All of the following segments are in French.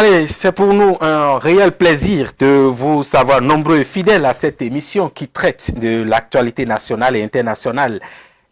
Allez, c'est pour nous un réel plaisir de vous savoir nombreux et fidèles à cette émission qui traite de l'actualité nationale et internationale.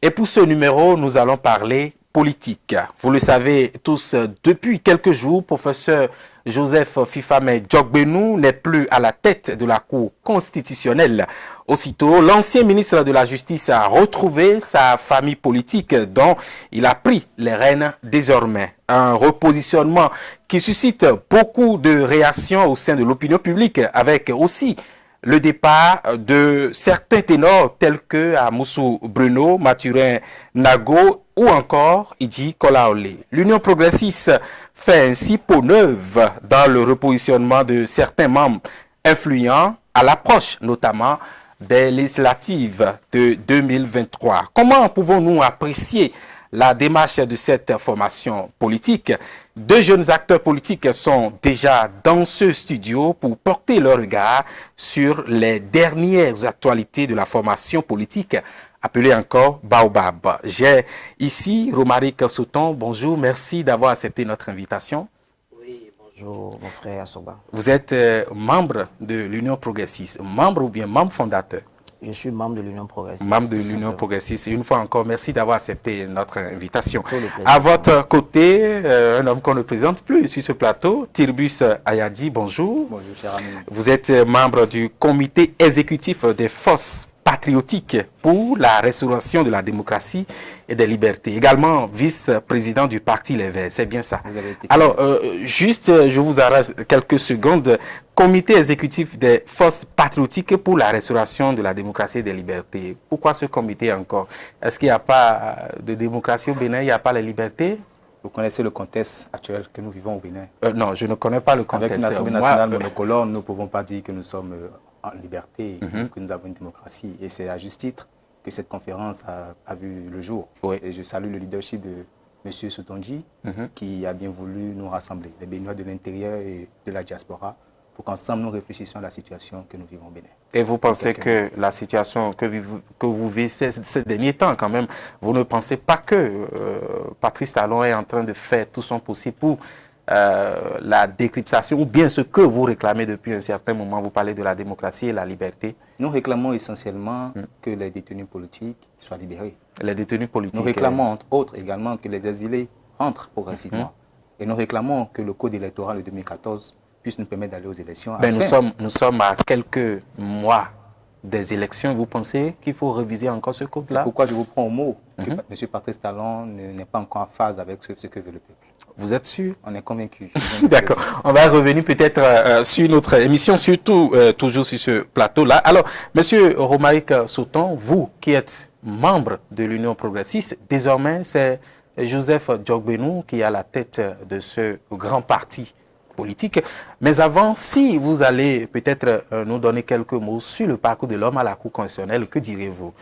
Et pour ce numéro, nous allons parler politique. Vous le savez tous, depuis quelques jours, professeur Joseph Fifame Djokbenou n'est plus à la tête de la Cour constitutionnelle. Aussitôt, l'ancien ministre de la Justice a retrouvé sa famille politique dont il a pris les rênes désormais. Un repositionnement qui suscite beaucoup de réactions au sein de l'opinion publique, avec aussi le départ de certains ténors tels que Amoussou Bruno, Mathurin Nago ou encore Idi Kolaole. L'Union progressiste fait ainsi peau neuve dans le repositionnement de certains membres influents à l'approche notamment des législatives de 2023. Comment pouvons-nous apprécier la démarche de cette formation politique? Deux jeunes acteurs politiques sont déjà dans ce studio pour porter leur regard sur les dernières actualités de la formation politique, appelée encore Baobab. J'ai ici Romaric Sauton. Bonjour, merci d'avoir accepté notre invitation. Oui, bonjour mon frère Assoba. Vous êtes membre de l'Union progressiste, membre ou bien membre fondateur? Je suis membre de l'Union progressiste. Membre de l'Union progressiste. Une fois encore, merci d'avoir accepté notre invitation. À votre côté, un homme qu'on ne présente plus sur ce plateau, Tirbus Ayadi, bonjour. Bonjour, cher ami. Vous êtes membre du comité exécutif des forces patriotiques pour la restauration de la démocratie et des libertés. Également vice-président du parti Les Verts, c'est bien ça. Alors, juste, je vous arrête quelques secondes. Comité exécutif des forces patriotiques pour la restauration de la démocratie et des libertés. Pourquoi ce comité encore? Est-ce qu'il n'y a pas de démocratie au Bénin, il n'y a pas la liberté? Vous connaissez le contexte actuel que nous vivons au Bénin? Non, je ne connais pas le contexte. Avec une Assemblée nationale monocolore, nous ne pouvons pas dire que nous sommes en liberté, que nous avons une démocratie. Et c'est à juste titre que cette conférence a vu le jour. Oui. Et je salue le leadership de M. Soutonji, qui a bien voulu nous rassembler, les Béninois de l'intérieur et de la diaspora, pour qu'ensemble nous réfléchissions à la situation que nous vivons au Bénin. Et vous pensez que la situation que vous vivez ces derniers temps, quand même, vous ne pensez pas que Patrice Talon est en train de faire tout son possible pour la décryptation, ou bien ce que vous réclamez depuis un certain moment, vous parlez de la démocratie et la liberté? Nous réclamons essentiellement que les détenus politiques soient libérés. Les détenus politiques. Nous réclamons entre autres également que les exilés entrent progressivement. Et nous réclamons que le code électoral de 2014 puisse nous permettre d'aller aux élections. Ben, nous sommes à quelques mois des élections. Vous pensez qu'il faut réviser encore ce code-là? C'est pourquoi je vous prends au mot que M. Patrice Talon n'est pas encore en phase avec ce que veut le peuple. Vous êtes sûr? On est convaincus. D'accord. On va revenir peut-être sur notre émission, surtout toujours sur ce plateau-là. Alors, Monsieur Romaric Sauton, vous qui êtes membre de l'Union progressiste, désormais c'est Joseph Djokbenou qui est à la tête de ce grand parti politique. Mais avant, si vous allez peut-être nous donner quelques mots sur le parcours de l'homme à la Cour constitutionnelle, que direz-vous?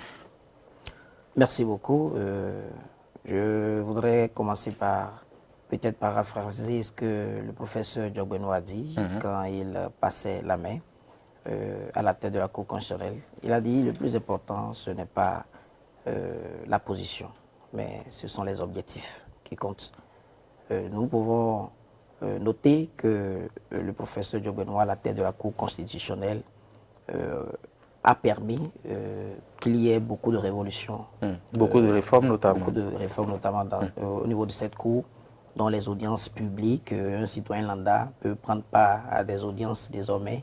Merci beaucoup. Je voudrais commencer par peut-être paraphraser ce que le professeur Djokbenou a dit quand il passait la main à la tête de la Cour constitutionnelle. Il a dit le plus important, ce n'est pas la position, mais ce sont les objectifs qui comptent. Nous pouvons noter que le professeur Djokbenou à la tête de la Cour constitutionnelle a permis qu'il y ait beaucoup de révolutions. Beaucoup de réformes notamment. Beaucoup de réformes notamment au niveau de cette Cour, dont les audiences publiques, un citoyen lambda peut prendre part à des audiences désormais.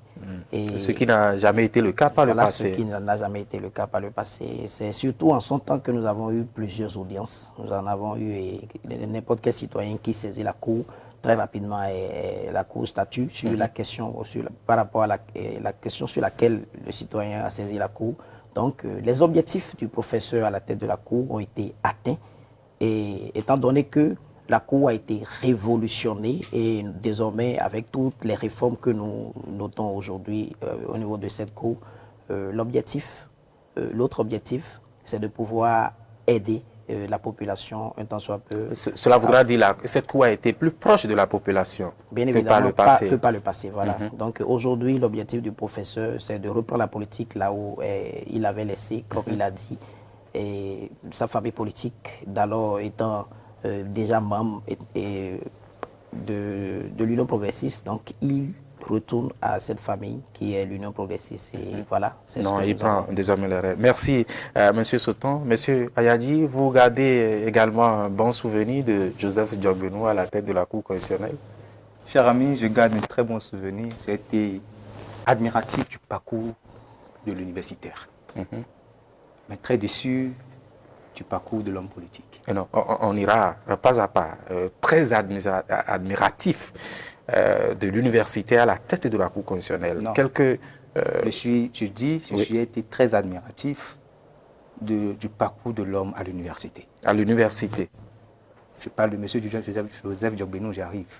Et ce qui n'a jamais été le cas par le passé. Ce qui n'a jamais été le cas par le passé. C'est surtout en son temps que nous avons eu plusieurs audiences. Nous en avons eu, et n'importe quel citoyen qui saisit la Cour, très rapidement, et la Cour statue sur la question, par rapport à la question sur laquelle le citoyen a saisi la Cour. Donc, les objectifs du professeur à la tête de la Cour ont été atteints. Et étant donné que la Cour a été révolutionnée et désormais, avec toutes les réformes que nous notons aujourd'hui au niveau de cette Cour, l'autre objectif, c'est de pouvoir aider la population un tant soit peu. Cela voudra dire que cette Cour a été plus proche de la population que par le passé. Que par le passé, voilà. Donc aujourd'hui, l'objectif du professeur, c'est de reprendre la politique là où il avait laissé, comme il a dit, sa famille politique, d'alors étant déjà membre de l'Union progressiste. Donc, il retourne à cette famille qui est l'Union progressiste. Et voilà. Non, il prend désormais les rênes. Merci, Monsieur Sauton. Monsieur Ayadji, vous gardez également un bon souvenir de Joseph Diogbenou à la tête de la Cour constitutionnelle? Cher ami, je garde un très bon souvenir. J'ai été admiratif du parcours de l'universitaire, mais très déçu du parcours de l'homme politique. Et non, on ira pas à pas, très admiratif de l'universitaire à la tête de la Cour constitutionnelle. Non. Quelques, J'ai été très admiratif du parcours de l'homme à l'université. À l'université. Je parle de M. Joseph Diogbenou, j'arrive.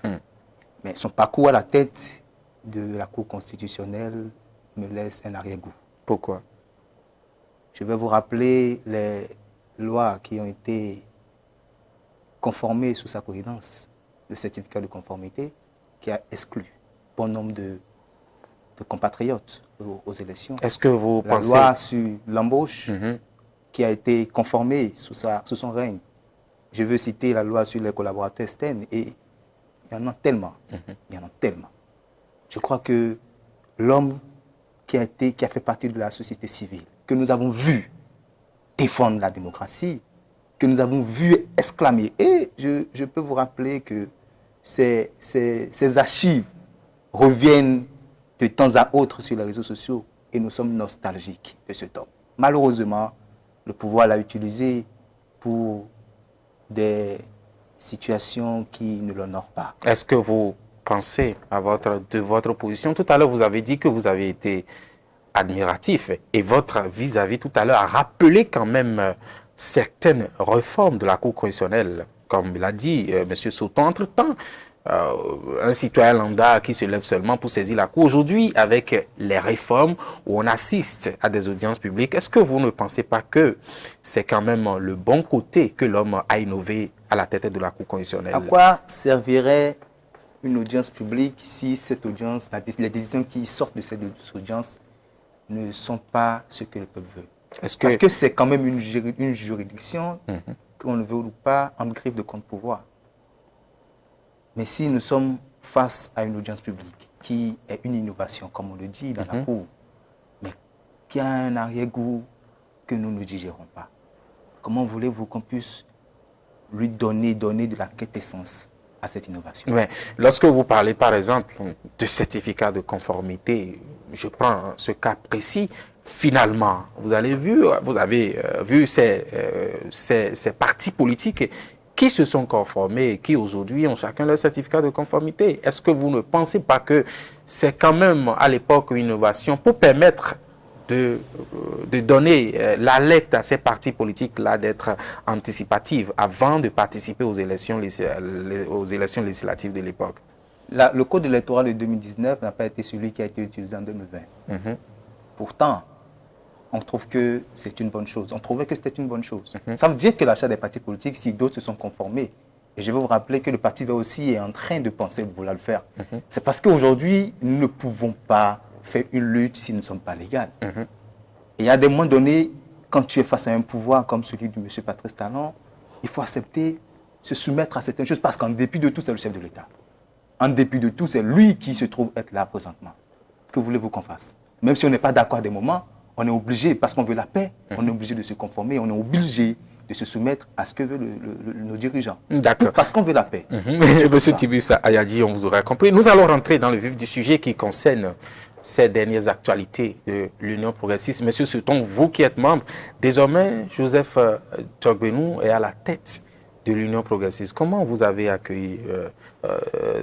Mais son parcours à la tête de la Cour constitutionnelle me laisse un arrière-goût. Pourquoi? Je vais vous rappeler les lois qui ont été conformées sous sa présidence, le certificat de conformité qui a exclu bon nombre de compatriotes aux élections. Est-ce que vous la pensez... loi sur l'embauche qui a été conformée sous son règne. Je veux citer la loi sur les collaborateurs externes et il y en a tellement. Il y en a tellement. Je crois que l'homme qui a fait partie de la société civile, que nous avons vu défendre la démocratie, que nous avons vu exclamer. Et je peux vous rappeler que ces archives reviennent de temps à autre sur les réseaux sociaux et nous sommes nostalgiques de cet homme. Malheureusement, le pouvoir l'a utilisé pour des situations qui ne l'honorent pas. Est-ce que vous pensez de votre position? Tout à l'heure, vous avez dit que vous avez été admiratif et votre vis-à-vis tout à l'heure a rappelé quand même certaines réformes de la Cour constitutionnelle. Comme l'a dit M. Sauton, entre-temps, un citoyen lambda qui se lève seulement pour saisir la Cour. Aujourd'hui, avec les réformes où on assiste à des audiences publiques, est-ce que vous ne pensez pas que c'est quand même le bon côté que l'homme a innové à la tête de la Cour constitutionnelle? À quoi servirait une audience publique si cette audience, les décisions qui sortent de cette audience ne sont pas ce que le peuple veut? Parce que c'est quand même une juridiction, qu'on le veut ou pas, en griffe de contre-pouvoir. Mais si nous sommes face à une audience publique qui est une innovation, comme on le dit dans la Cour, mais qui a un arrière-goût que nous ne digérons pas, comment voulez-vous qu'on puisse lui donner de la quintessence à cette innovation? Mais lorsque vous parlez, par exemple, de certificat de conformité, je prends ce cas précis, finalement, vous avez vu ces partis politiques qui se sont conformés et qui aujourd'hui ont chacun leur certificat de conformité. Est-ce que vous ne pensez pas que c'est quand même à l'époque une innovation pour permettre de donner l'alerte à ces partis politiques-là d'être anticipatives avant de participer aux élections législatives de l'époque? Le code électoral de 2019 n'a pas été celui qui a été utilisé en 2020. Pourtant, on trouve que c'est une bonne chose. On trouvait que c'était une bonne chose. Ça veut dire que l'achat des partis politiques, si d'autres se sont conformés, et je veux vous rappeler que le Parti vert aussi est en train de penser vouloir le faire. C'est parce qu'aujourd'hui, nous ne pouvons pas faire une lutte si nous ne sommes pas légaux. Et à des moments donnés, quand tu es face à un pouvoir comme celui de M. Patrice Talon, il faut accepter, se soumettre à certaines choses, parce qu'en dépit de tout, c'est le chef de l'État. En dépit de tout, c'est lui qui se trouve être là présentement. Que voulez-vous qu'on fasse? Même si on n'est pas d'accord à des moments, on est obligé, parce qu'on veut la paix, on est obligé de se conformer, on est obligé de se soumettre à ce que veulent nos dirigeants. D'accord. Parce qu'on veut la paix. Monsieur Tibus Ayadji, on vous aura compris. Nous allons rentrer dans le vif du sujet qui concerne ces dernières actualités de l'Union progressiste. Monsieur Sauton, vous qui êtes membre, désormais, Joseph Diogbenou est à la tête de l'Union progressiste. Comment vous avez accueilli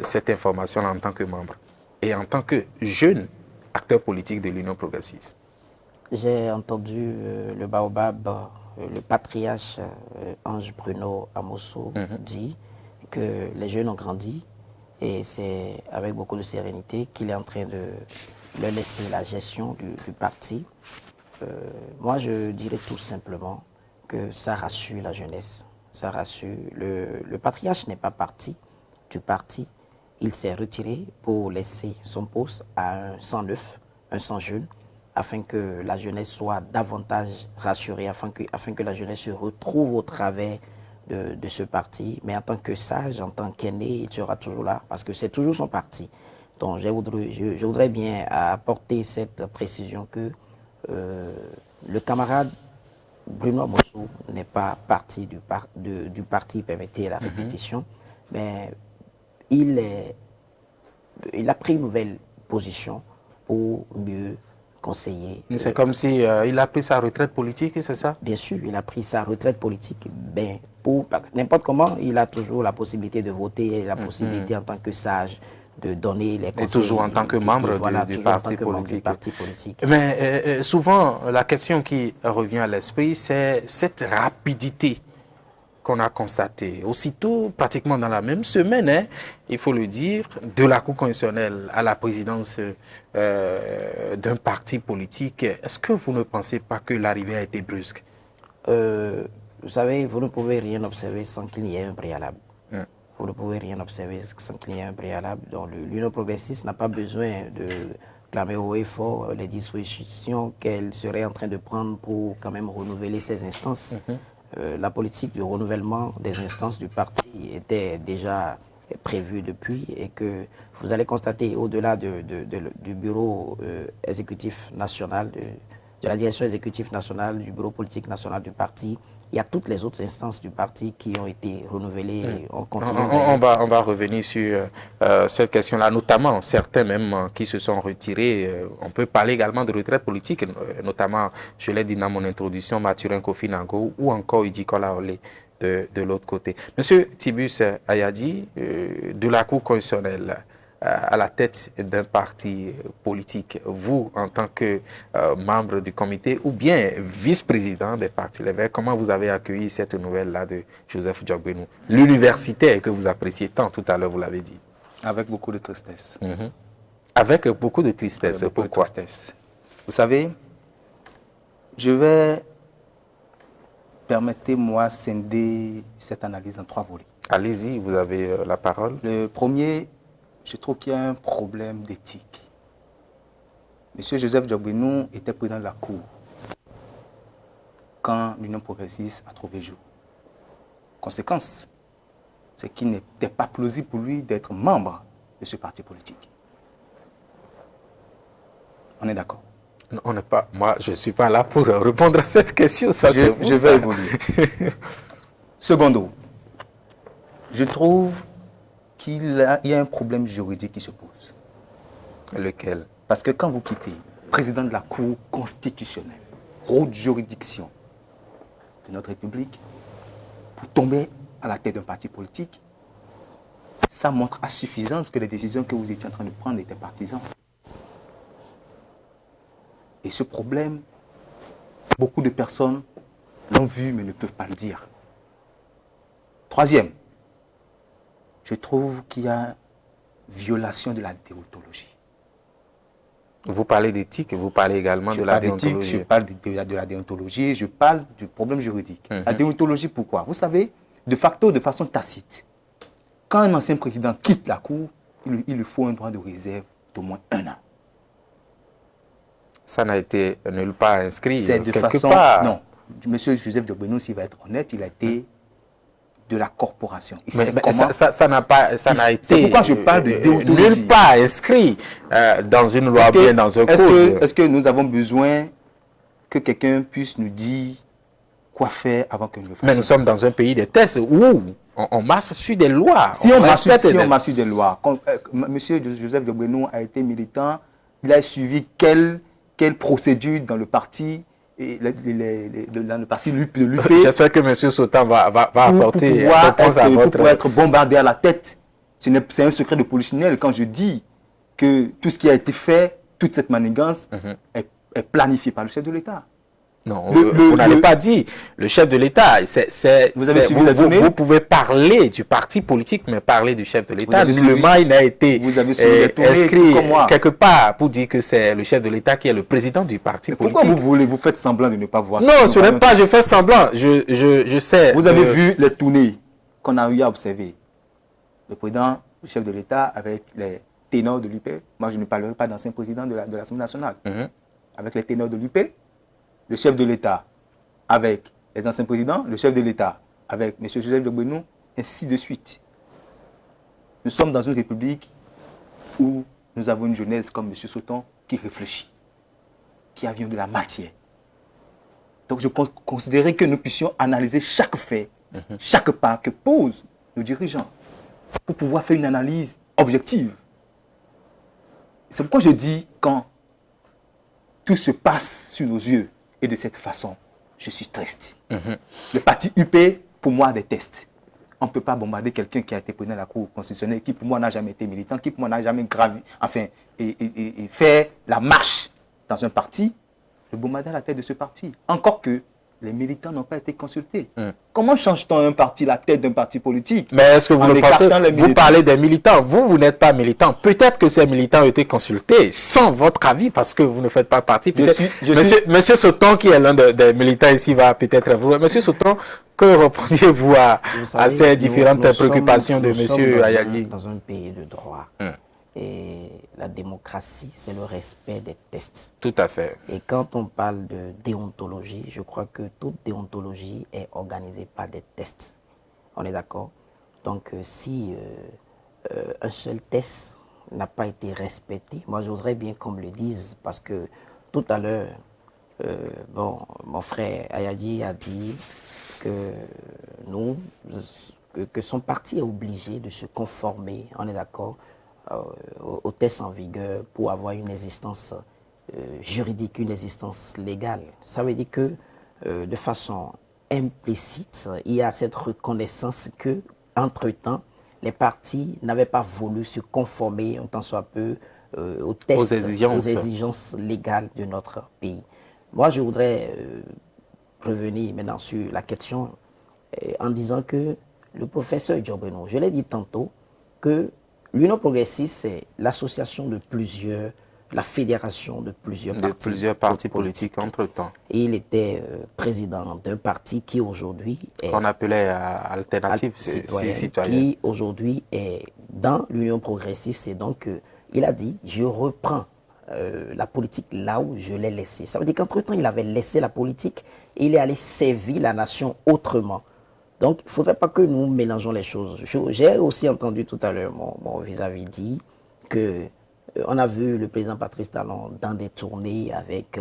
cette information en tant que membre et en tant que jeune acteur politique de l'Union progressiste? J'ai entendu le baobab, le patriarche Ange Bruno Amosso dit que les jeunes ont grandi et c'est avec beaucoup de sérénité qu'il est en train de leur laisser la gestion du parti. Moi, je dirais tout simplement que ça rassure la jeunesse. Ça rassure. Le patriarche n'est pas parti du parti. Il s'est retiré pour laisser son poste à un 109, un 100 jeunes, afin que la jeunesse soit davantage rassurée, afin que la jeunesse se retrouve au travers de ce parti, mais en tant que sage, en tant qu'aîné, il sera toujours là, parce que c'est toujours son parti. Donc je voudrais bien apporter cette précision que le camarade Bruno Amosso n'est pas parti du parti, permettez la répétition, mais il a pris une nouvelle position pour mieux conseiller. C'est comme si il a pris sa retraite politique, c'est ça? Bien sûr, il a pris sa retraite politique. Ben, pour n'importe comment, il a toujours la possibilité de voter, la possibilité en tant que sage de donner les conseils. Et toujours en tant que membre du parti politique. Mais souvent, la question qui revient à l'esprit, c'est cette rapidité qu'on a constatée. Aussitôt, pratiquement dans la même semaine, hein, il faut le dire, de la Cour constitutionnelle à la présidence d'un parti politique. Est-ce que vous ne pensez pas que l'arrivée a été brusque? Vous savez, vous ne pouvez rien observer sans qu'il y ait un préalable. Vous ne pouvez rien observer sans qu'il y ait un préalable. Donc l'Union progressiste n'a pas besoin de clamer haut et fort les dispositions qu'elle serait en train de prendre pour quand même renouveler ses instances. La politique de renouvellement des instances du parti était déjà prévue depuis et que vous allez constater au-delà du bureau exécutif national, de la direction exécutive nationale, du bureau politique national du parti, il y a toutes les autres instances du parti qui ont été renouvelées. On va revenir sur cette question-là, notamment certains même qui se sont retirés. On peut parler également de retraite politique, notamment, je l'ai dit dans mon introduction, Mathurin Kofi Nango ou encore Idi Kolaolé de l'autre côté. Monsieur Tibus Ayadi, de la Cour constitutionnelle, à la tête d'un parti politique, vous, en tant que membre du comité ou bien vice-président des partis Les Verts, comment vous avez accueilli cette nouvelle-là de Joseph Diogbenou, l'universitaire que vous appréciez tant, tout à l'heure, vous l'avez dit? Avec beaucoup de tristesse. Avec beaucoup de tristesse. Pourquoi? Vous savez, je vais, permettez-moi, scinder cette analyse en 3 volets. Allez-y, vous avez la parole. Le premier, je trouve qu'il y a un problème d'éthique. Monsieur Joseph Diogbenou était président de la Cour quand l'Union progressiste a trouvé jour. Conséquence, c'est qu'il n'était pas plausible pour lui d'être membre de ce parti politique. On est d'accord? On n'est pas. Moi, je ne suis pas là pour répondre à cette question. Ça, je vais évoluer. Secondo, je trouve qu'il y a un problème juridique qui se pose. Lequel? Parce que quand vous quittez président de la Cour constitutionnelle, haute juridiction de notre République, pour tomber à la tête d'un parti politique, ça montre à suffisance que les décisions que vous étiez en train de prendre étaient partisanes. Et ce problème, beaucoup de personnes l'ont vu mais ne peuvent pas le dire. Troisième, je trouve qu'il y a violation de la déontologie. Vous parlez d'éthique, vous parlez également de la déontologie. Je parle de la déontologie, je parle du problème juridique. La déontologie, pourquoi? Vous savez, de facto, de façon tacite, quand un ancien président quitte la Cour, il lui faut un droit de réserve d'au moins 1 an. Ça n'a été nulle part inscrit. C'est de façon... Part. Non, monsieur Joseph Diogbenou, s'il va être honnête, il a été de la corporation. Mais ça n'a été... C'est pourquoi je parle de déontologie. Nulle part inscrit dans une loi, bien dans un code. Est-ce que nous avons besoin que quelqu'un puisse nous dire quoi faire avant que nous le fassions? Mais nous sommes dans un pays des tests où on marche sur des lois. Si on marche sur des lois, monsieur Joseph Diogbenou a été militant, il a suivi quelle procédure dans le parti, dans le parti de l'UP. J'espère que M. Sautan va apporter réponse à votre... Pour pouvoir être bombardé à la tête. C'est un secret de polichinelle quand je dis que tout ce qui a été fait, toute cette manigance est planifiée par le chef de l'État. Non, vous n'avez pas dit le chef de l'État. Vous pouvez parler du parti politique, mais parler du chef de l'État. Nullement, il n'a été inscrit quelque part pour dire que c'est le chef de l'État qui est le président du parti politique. Pourquoi vous faites semblant de ne pas voir ça? Non, ce n'est pas je fais semblant. Je sais. Vous avez vu les tournées qu'on a eu à observer. Le président, le chef de l'État avec les ténors de l'UP. Moi, je ne parlerai pas d'ancien président de l'Assemblée nationale. Avec les ténors de l'UP. Le chef de l'État avec les anciens présidents, le chef de l'État avec M. Joseph Diogbenou, ainsi de suite. Nous sommes dans une république où nous avons une jeunesse comme M. Sauton qui réfléchit, qui a vu de la matière. Donc je pense considérer que nous puissions analyser chaque fait, chaque pas que posent nos dirigeants pour pouvoir faire une analyse objective. C'est pourquoi je dis, quand tout se passe sous nos yeux et de cette façon, je suis triste. Le parti UP, pour moi, déteste. On ne peut pas bombarder quelqu'un qui a été président de la Cour constitutionnelle, qui pour moi n'a jamais été militant, qui pour moi n'a jamais gravi, enfin, et fait la marche dans un parti, le bombarder à la tête de ce parti. Encore que les militants n'ont pas été consultés. Comment change-t-on un parti, la tête d'un parti politique? Mais est-ce que vous le pensez? Vous parlez des militants. Vous n'êtes pas militant. Peut-être que ces militants ont été consultés sans votre avis parce que vous ne faites pas partie. Monsieur Sauton, qui est l'un des militants ici, va peut-être vous. Monsieur Sauton, que répondiez-vous à ces différentes préoccupations de Monsieur Ayadi? Dans un pays de droit. Et la démocratie, c'est le respect des tests. Tout à fait. Et quand on parle de déontologie, je crois que toute déontologie est organisée par des tests. On est d'accord? Donc, si un seul test n'a pas été respecté, moi, je voudrais bien qu'on me le dise, parce que tout à l'heure, mon frère Ayadi a dit que que son parti est obligé de se conformer, on est d'accord, aux tests en vigueur pour avoir une existence juridique, une existence légale. Ça veut dire que de façon implicite, il y a cette reconnaissance que, entre-temps, les partis n'avaient pas voulu se conformer un tant soit peu aux tests, aux exigences légales de notre pays. Moi, je voudrais revenir maintenant sur la question en disant que le professeur Diogbenou, je l'ai dit tantôt, que l'Union progressiste, c'est l'association de plusieurs, la fédération de plusieurs partis politiques entre-temps. Et il était président d'un parti qui aujourd'hui est... Qu'on appelait Alternative Citoyenne. Qui aujourd'hui est dans l'Union progressiste. Et donc, il a dit, je reprends la politique là où je l'ai laissée. Ça veut dire qu'entre-temps, il avait laissé la politique et il est allé servir la nation autrement. Donc, il ne faudrait pas que nous mélangeons les choses. J'ai aussi entendu tout à l'heure mon vis-à-vis dire qu'on a vu le président Patrice Talon dans des tournées avec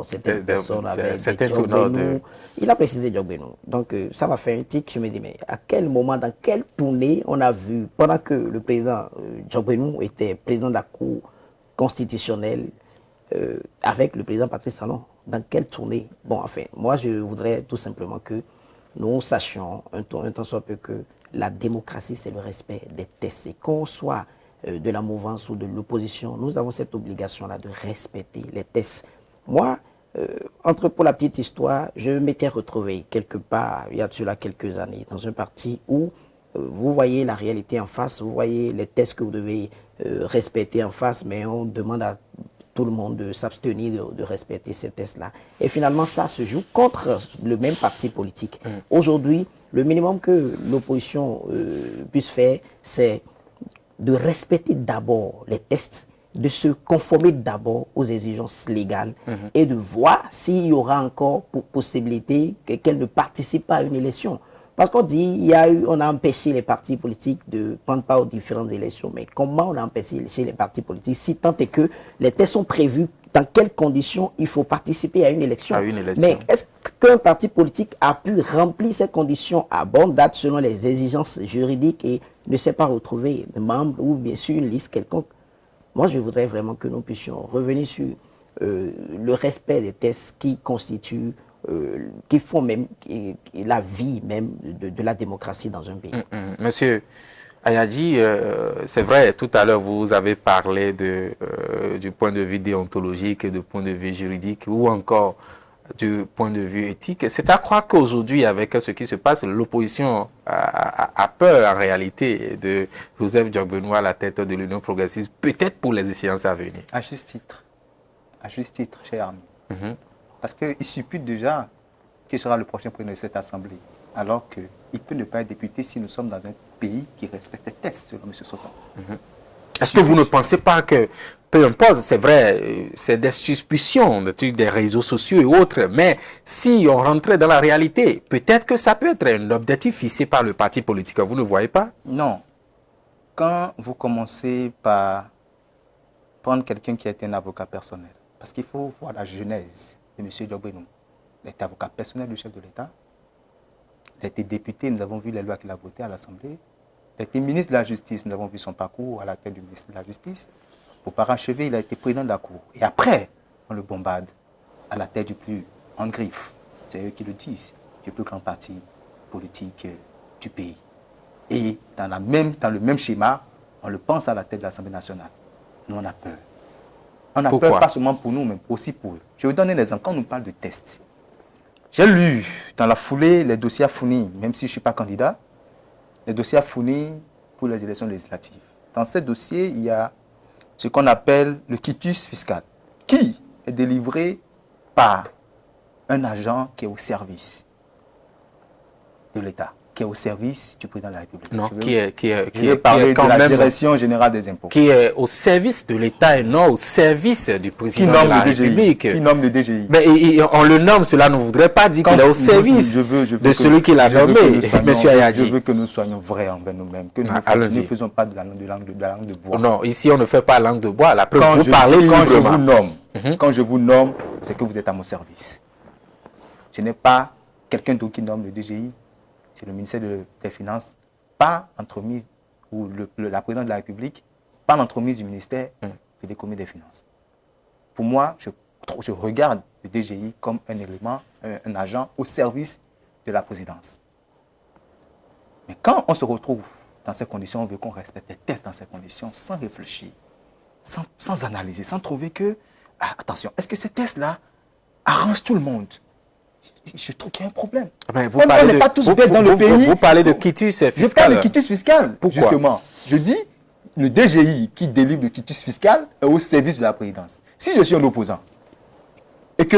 certaines personnes, avec Diogbenou. Il a précisé Diogbenou. Donc, ça m'a fait un tic. Je me dis, mais à quel moment, dans quelle tournée on a vu, pendant que le président Diogbenou était président de la Cour constitutionnelle, avec le président Patrice Talon, dans quelle tournée? Bon, enfin, moi, je voudrais tout simplement que nous sachions un tant soit peu que la démocratie, c'est le respect des tests. Et qu'on soit de la mouvance ou de l'opposition, nous avons cette obligation-là de respecter les tests. Moi, pour la petite histoire, je m'étais retrouvé quelque part, il y a de cela quelques années, dans un parti où vous voyez la réalité en face, vous voyez les tests que vous devez respecter en face, mais on demande à tout le monde de s'abstenir de respecter ces tests-là. Et finalement, ça se joue contre le même parti politique. Aujourd'hui, le minimum que l'opposition puisse faire, c'est de respecter d'abord les tests, de se conformer d'abord aux exigences légales et de voir s'il y aura encore possibilité qu'elle ne participe pas à une élection. Parce qu'on dit, on a empêché les partis politiques de prendre part aux différentes élections. Mais comment on a empêché les partis politiques si tant est que les tests sont prévus, dans quelles conditions il faut participer à une élection? Mais est-ce qu'un parti politique a pu remplir ces conditions à bonne date selon les exigences juridiques et ne s'est pas retrouvé membre ou bien sûr une liste quelconque? Moi, je voudrais vraiment que nous puissions revenir sur le respect des tests qui constituent qui font même la vie même de la démocratie dans un pays. Monsieur Ayadi, c'est vrai, tout à l'heure vous avez parlé du point de vue déontologique et du point de vue juridique ou encore du point de vue éthique. C'est à croire qu'aujourd'hui, avec ce qui se passe, l'opposition a peur en réalité de Joseph Diogbenou à la tête de l'Union progressiste, peut-être pour les échéances à venir. À juste titre, cher ami. Parce qu'il suppute déjà qui sera le prochain président de cette Assemblée, alors qu'il peut ne pas être député si nous sommes dans un pays qui respecte les tests, selon M. Sauton. Est-ce que vous ne pensez pas que, peu importe, c'est vrai, c'est des suspicions, des réseaux sociaux et autres, mais si on rentrait dans la réalité, peut-être que ça peut être un objectif fixé par le parti politique. Vous ne voyez pas? Non. Quand vous commencez par prendre quelqu'un qui a été un avocat personnel, parce qu'il faut voir la genèse de M. Diogbenou. Il était avocat personnel du chef de l'État. Il a été député, nous avons vu les lois qu'il a votées à l'Assemblée. Il a été ministre de la Justice, nous avons vu son parcours à la tête du ministère de la Justice. Pour parachever, il a été président de la Cour. Et après, on le bombarde à la tête du plus en griffe. C'est eux qui le disent, du plus grand parti politique du pays. Et dans le même schéma, on le pense à la tête de l'Assemblée nationale. Nous, on a peur. On a Pourquoi? peur pas seulement pour nous, mais aussi pour eux. Je vais vous donner un exemple. Quand on nous parle de tests, j'ai lu dans la foulée les dossiers à fournir, même si je ne suis pas candidat, les dossiers à fournir pour les élections législatives. Dans ces dossiers, il y a ce qu'on appelle le quitus fiscal, qui est délivré par un agent qui est au service de l'État, qui est au service du président de la République. Non, Je vais parler de la Direction générale des impôts. Qui est au service de l'État et non au service du président de la République. Qui nomme le DGI. Mais on le nomme, cela ne voudrait pas dire qu'il est au service de celui qui l'a nommé, M. Ayadji. Je veux que nous soyons vrais envers nous-mêmes, que nous ne faisons pas de la langue de bois. Non, ici on ne fait pas langue de bois. La preuve, vous parlez librement. Quand je vous nomme, c'est que vous êtes à mon service. Je n'ai pas quelqu'un d'autre qui nomme le DGI. C'est le ministère des Finances, pas l'entremise, ou la présidente de la République, pas l'entremise du ministère de l'économie des Finances. Pour moi, je regarde le DGI comme un élément, un agent au service de la présidence. Mais quand on se retrouve dans ces conditions, on veut qu'on respecte les tests dans ces conditions, sans réfléchir, sans analyser, sans trouver que, attention, est-ce que ces tests-là arrangent tout le monde? Je trouve qu'il y a un problème. On n'est pas tous bêtes dans le pays. Vous parlez de quitus fiscal. Je parle de quitus fiscal. Pourquoi? Justement, je dis, le DGI qui délivre le quitus fiscal est au service de la présidence. Si je suis un opposant, et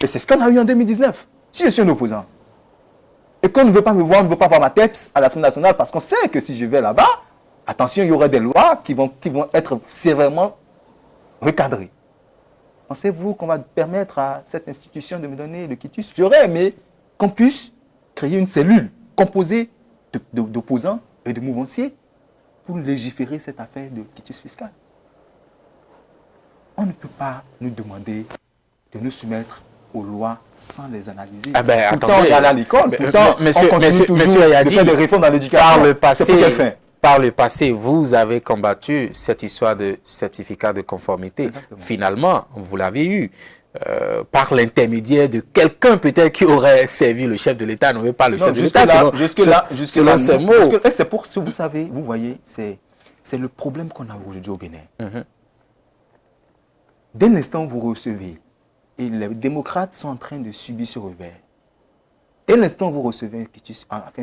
c'est ce qu'on a eu en 2019, si je suis un opposant, et qu'on ne veut pas me voir, on ne veut pas voir ma tête à l'Assemblée nationale, parce qu'on sait que si je vais là-bas, attention, il y aura des lois qui vont être sévèrement recadrées. Pensez-vous qu'on va permettre à cette institution de me donner le quitus? J'aurais aimé qu'on puisse créer une cellule composée d'opposants et de mouvanciers pour légiférer cette affaire de quitus fiscal. On ne peut pas nous demander de nous soumettre aux lois sans les analyser. Pourtant, on est allé à l'école, pourtant, on continue toujours de faire des réformes dans l'éducation. Par le passé, vous avez combattu cette histoire de certificat de conformité. Exactement. Finalement, vous l'avez eu par l'intermédiaire de quelqu'un peut-être qui aurait servi le chef de l'État, non pas le chef de l'État. Selon ces mots. C'est pour ce que vous savez, vous voyez, c'est le problème qu'on a aujourd'hui au Bénin. Dès l'instant où vous recevez, et les démocrates sont en train de subir ce revers, dès l'instant où vous recevez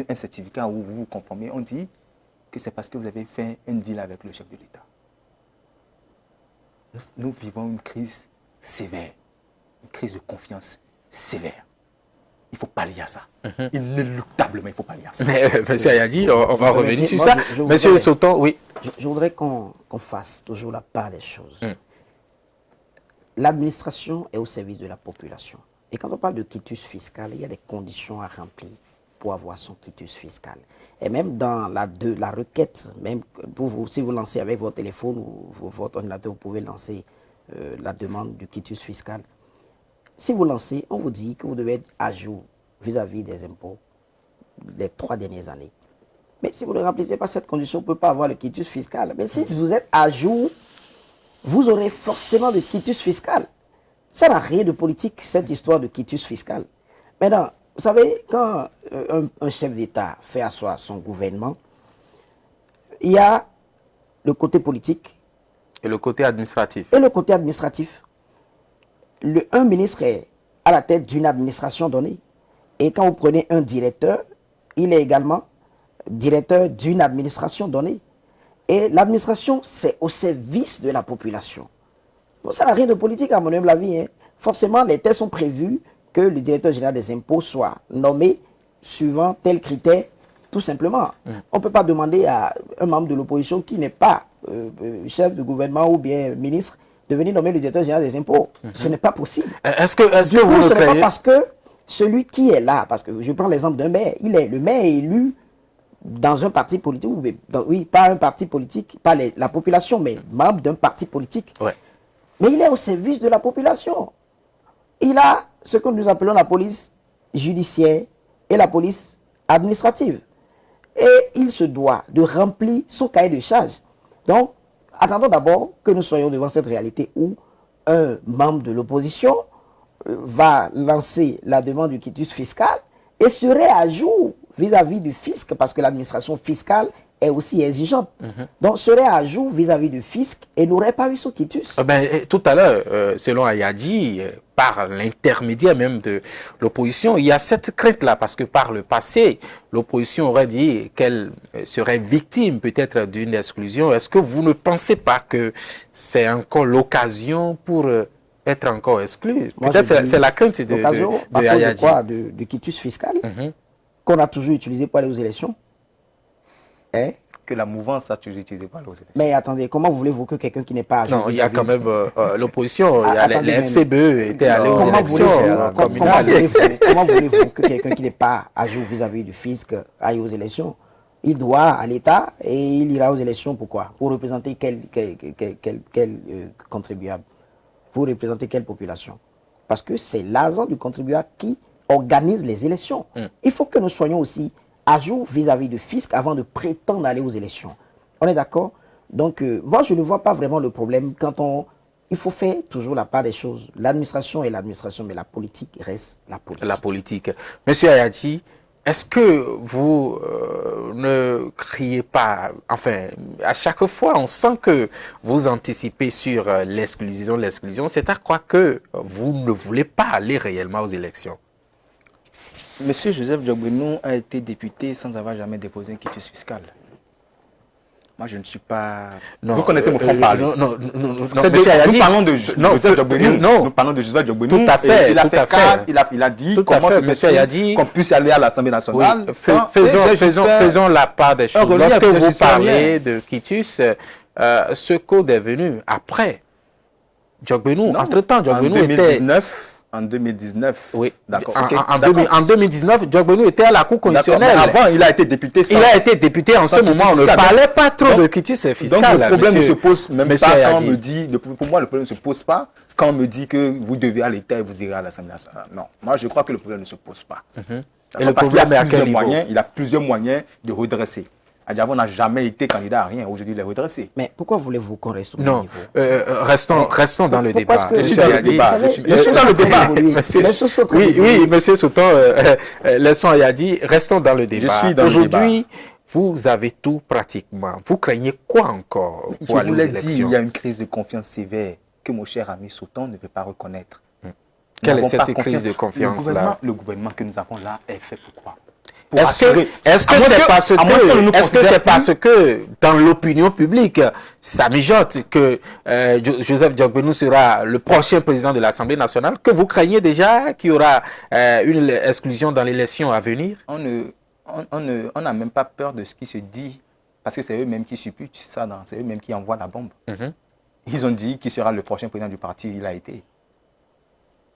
un certificat où vous vous conformez, on dit que c'est parce que vous avez fait un deal avec le chef de l'État. Nous vivons une crise sévère, une crise de confiance sévère. Il faut pallier à ça. Inéluctablement, il faut pallier à ça. Mais, monsieur Ayadji, on va revenir sur ça. Monsieur Sauton, oui. Je voudrais qu'on fasse toujours la part des choses. L'administration est au service de la population. Et quand on parle de quitus fiscal, il y a des conditions à remplir pour avoir son quitus fiscal. Et même dans la requête, même si vous lancez avec votre téléphone ou votre ordinateur, vous pouvez lancer la demande du quitus fiscal. Si vous lancez, on vous dit que vous devez être à jour vis-à-vis des impôts des 3 dernières années. Mais si vous ne remplissez pas cette condition, vous ne pouvez pas avoir le quitus fiscal. Mais si vous êtes à jour, vous aurez forcément le quitus fiscal. Ça n'a rien de politique, cette histoire de quitus fiscal. Maintenant, vous savez, quand un chef d'État fait asseoir son gouvernement, il y a le côté politique. Et le côté administratif. Et le côté administratif. Un ministre est à la tête d'une administration donnée. Et quand vous prenez un directeur, il est également directeur d'une administration donnée. Et l'administration, c'est au service de la population. Bon, ça n'a rien de politique à mon humble avis. Hein. Forcément, les tests sont prévus que le directeur général des impôts soit nommé suivant tel critère, tout simplement. On ne peut pas demander à un membre de l'opposition qui n'est pas chef de gouvernement ou bien ministre de venir nommer le directeur général des impôts. Ce n'est pas possible. Est-ce que vous Ce le n'est pas créez? parce que celui qui est là, parce que je prends l'exemple d'un maire, le maire est élu dans un parti politique, oui, pas un parti politique, pas la population, mais membre d'un parti politique. Ouais. Mais il est au service de la population. Il a ce que nous appelons la police judiciaire et la police administrative. Et il se doit de remplir son cahier de charges. Donc, attendons d'abord que nous soyons devant cette réalité où un membre de l'opposition va lancer la demande du quitus fiscal et serait à jour vis-à-vis du fisc, parce que l'administration fiscale est aussi exigeante. Donc, serait à jour vis-à-vis du fisc et n'aurait pas eu son quitus. Tout à l'heure, selon Ayadi, par l'intermédiaire même de l'opposition, il y a cette crainte-là, parce que par le passé, l'opposition aurait dit qu'elle serait victime peut-être d'une exclusion. Est-ce que vous ne pensez pas que c'est encore l'occasion pour être encore exclu? Peut-être c'est la crainte de Ayadi. De quitus fiscal qu'on a toujours utilisé pour aller aux élections. Que la mouvance a toujours utilisé pour aller aux élections. Mais attendez, comment voulez-vous que quelqu'un qui n'est pas... Non, il y a quand même l'opposition, les FCBE étaient allés aux élections communales. Comment voulez-vous que quelqu'un qui n'est pas à jour vis-à-vis du fisc aille aux élections? Il doit à l'État et il ira aux élections. Pourquoi? Pour représenter quel contribuable? Pour représenter quelle population? Parce que c'est l'argent du contribuable qui organise les élections. Il faut que nous soyons aussi à jour vis-à-vis du fisc avant de prétendre aller aux élections. On est d'accord? Donc, moi, je ne vois pas vraiment le problème quand il faut faire toujours la part des choses. L'administration est l'administration, mais la politique reste la politique. La politique. Monsieur Ayadi, est-ce que vous ne criez pas, enfin, à chaque fois, on sent que vous anticipez sur l'exclusion, c'est à croire que vous ne voulez pas aller réellement aux élections? Monsieur Joseph Diogbenou a été député sans avoir jamais déposé un quitus fiscal. Moi, je ne suis pas... Non, vous connaissez mon frère parler. Non, Monsieur Ayadi, nous parlons de Joseph Diogbenou. Nous parlons de Joseph Diogbenou. Tout à fait. Il a dit comment Monsieur Ayadi, qu'on puisse aller à l'Assemblée nationale. Faisons la part des choses. Lorsque vous parlez de quitus, ce code est venu après Diogbenou. Entre-temps, Diogbenou était... En 2019. Oui. D'accord. En 2019, Diogbenou était à la Cour constitutionnelle. Mais avant, il a été député. Il a été député en ce moment. On ne parlait pas trop de quitus fiscal. Donc le problème ne se pose même pas quand on me dit. Pour moi, le problème ne se pose pas quand on me dit que vous devez à l'État et vous irez à l'Assemblée nationale. Non. Moi, je crois que le problème ne se pose pas. Et le problème est à quel niveau? Il a plusieurs moyens de redresser. Adiavo n'a jamais été candidat à rien. Aujourd'hui, il est redressé. Mais pourquoi voulez-vous qu'on reste au niveau? Non, restons dans le débat. Je suis dans le débat. Je suis dans le débat. Oui, monsieur Souton, laissons Ayadi, restons dans le débat. Aujourd'hui, vous avez tout pratiquement. Vous craignez quoi encore pour aller aux élections? Je vous l'ai dit, il y a une crise de confiance sévère que mon cher ami Souton ne veut pas reconnaître. Quelle est cette crise de confiance-là? Le gouvernement que nous avons là est fait pour quoi? Est-ce que c'est parce que dans l'opinion publique, ça mijote que Joseph Diogbenou sera le prochain président de l'Assemblée nationale, que vous craignez déjà qu'il y aura une exclusion dans l'élection à venir? On n'a même pas peur de ce qui se dit, parce que c'est eux-mêmes qui supputent ça, c'est eux-mêmes qui envoient la bombe. Ils ont dit qu'il sera le prochain président du parti, il a été.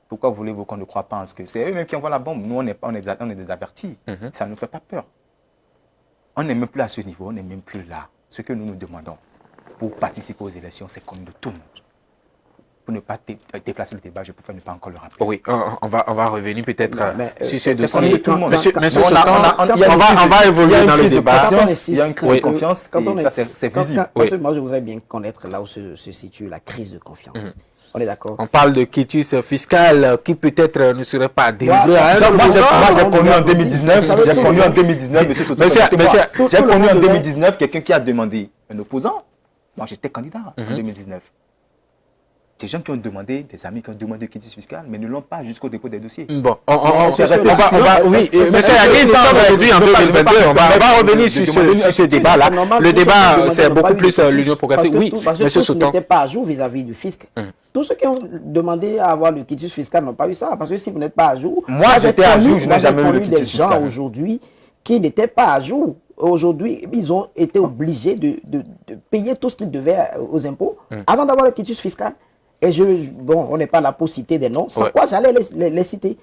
Pourquoi voulez-vous qu'on ne croit pas en ce que... C'est eux-mêmes qui envoient la bombe. Nous, on est des avertis. Ça ne nous fait pas peur. On n'est même plus à ce niveau, on n'est même plus là. Ce que nous nous demandons pour participer aux élections, c'est comme de tout le monde. Pour ne pas déplacer le débat, je préfère ne pas encore le rappeler. Oui, on va revenir peut-être sur ce dossier. Monsieur Souton, on va évoluer dans le débat. Il y a une crise de confiance et ça, c'est visible. Moi, je voudrais bien connaître là où se situe la crise de confiance. On est d'accord. On parle de quitus fiscal qui peut-être ne serait pas délivré à un. Moi, j'ai connu en 2019, monsieur Souton, j'ai connu en 2019 quelqu'un qui a demandé un opposant. Moi, j'étais candidat en 2019. Des gens qui ont demandé, des amis qui ont demandé le quitus fiscal, mais ne l'ont pas jusqu'au dépôt des dossiers. Bon, oui, monsieur Ayadi, nous sommes aujourd'hui en 2022, on va revenir sur ce débat-là. Le débat, c'est beaucoup plus l'Union progressive. Oui, monsieur Souton. Tous n'étaient pas à jour vis-à-vis du fisc. Tous ceux qui ont demandé à avoir le quitus fiscal n'ont pas eu ça, parce que si vous n'êtes pas à jour... Moi, j'étais à jour, je n'ai jamais eu le quitus fiscal. Des gens aujourd'hui qui n'étaient pas à jour. Aujourd'hui, ils ont été obligés de payé tout ce qu'il devait aux impôts avant d'avoir le quitus fiscal. Et bon, on n'est pas là pour citer des noms, sans quoi j'allais les citer.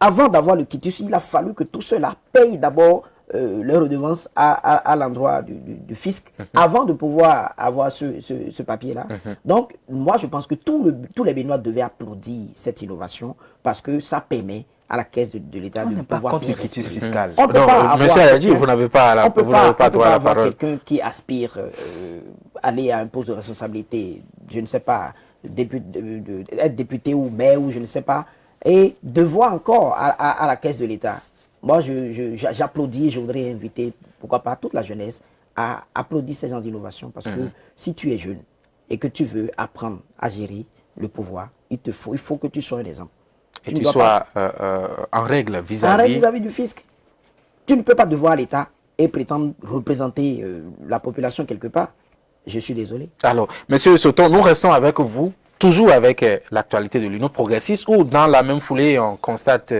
Avant d'avoir le quitus, il a fallu que tout cela paye d'abord leur redevance à l'endroit du fisc avant de pouvoir avoir ce papier-là. Donc, moi, je pense que tous les Béninois devaient applaudir cette innovation parce que ça permet à la caisse de l'État de pouvoir contre le quitus fiscal. Monsieur Ayadji, vous n'avez pas la parole. Quelqu'un qui aspire aller à un poste de responsabilité, je ne sais pas, être député ou maire ou je ne sais pas, et devoir encore à la caisse de l'État. Moi, j'applaudis, je voudrais inviter, pourquoi pas, toute la jeunesse à applaudir ces genres d'innovation parce que si tu es jeune et que tu veux apprendre à gérer le pouvoir, il faut que tu sois un exemple. Et tu sois en règle vis-à-vis du fisc. Tu ne peux pas devoir l'État et prétendre représenter la population quelque part. Je suis désolé. Alors, Monsieur Soton, nous restons avec vous, toujours avec l'actualité de l'Union progressiste, où dans la même foulée, on constate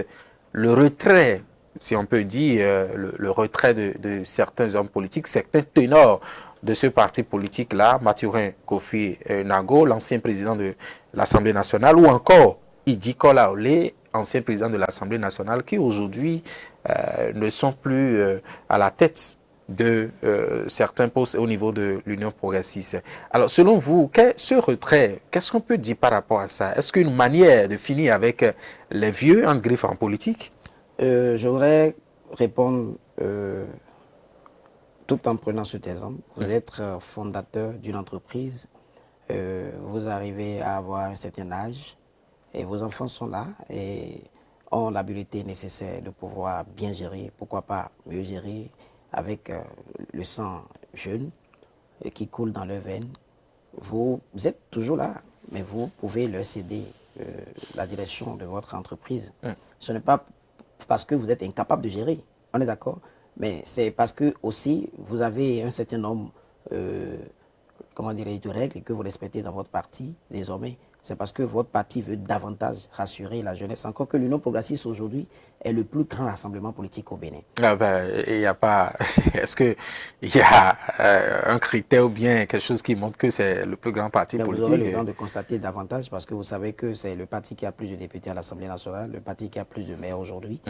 le retrait, si on peut dire, le retrait de certains hommes politiques, certains ténors de ce parti politique-là, Mathurin Kofi Nago, l'ancien président de l'Assemblée nationale, ou encore Idi Kolaolé, ancien président de l'Assemblée nationale, qui aujourd'hui ne sont plus à la tête de certains postes au niveau de l'Union progressiste. Alors, selon vous, ce retrait, qu'est-ce qu'on peut dire par rapport à ça? Est-ce qu'une manière de finir avec les vieux en griffe en politique? Je voudrais répondre tout en prenant cet exemple. Vous êtes fondateur d'une entreprise, vous arrivez à avoir un certain âge, et vos enfants sont là et ont l'habilité nécessaire de pouvoir bien gérer, pourquoi pas mieux gérer avec le sang jeune qui coule dans leurs veines. Vous êtes toujours là, mais vous pouvez leur céder la direction de votre entreprise. Ce n'est pas parce que vous êtes incapable de gérer, on est d'accord, mais c'est parce que aussi vous avez un certain nombre comment dirais-je, de règles que vous respectez dans votre parti désormais. C'est parce que votre parti veut davantage rassurer la jeunesse. Encore que l'Union progressiste aujourd'hui est le plus grand rassemblement politique au Bénin. Ah ben, il n'y a pas... Est-ce qu'il y a un critère ou bien quelque chose qui montre que c'est le plus grand parti politique? Vous aurez le temps de constater davantage parce que vous savez que c'est le parti qui a plus de députés à l'Assemblée nationale, le parti qui a plus de maires aujourd'hui.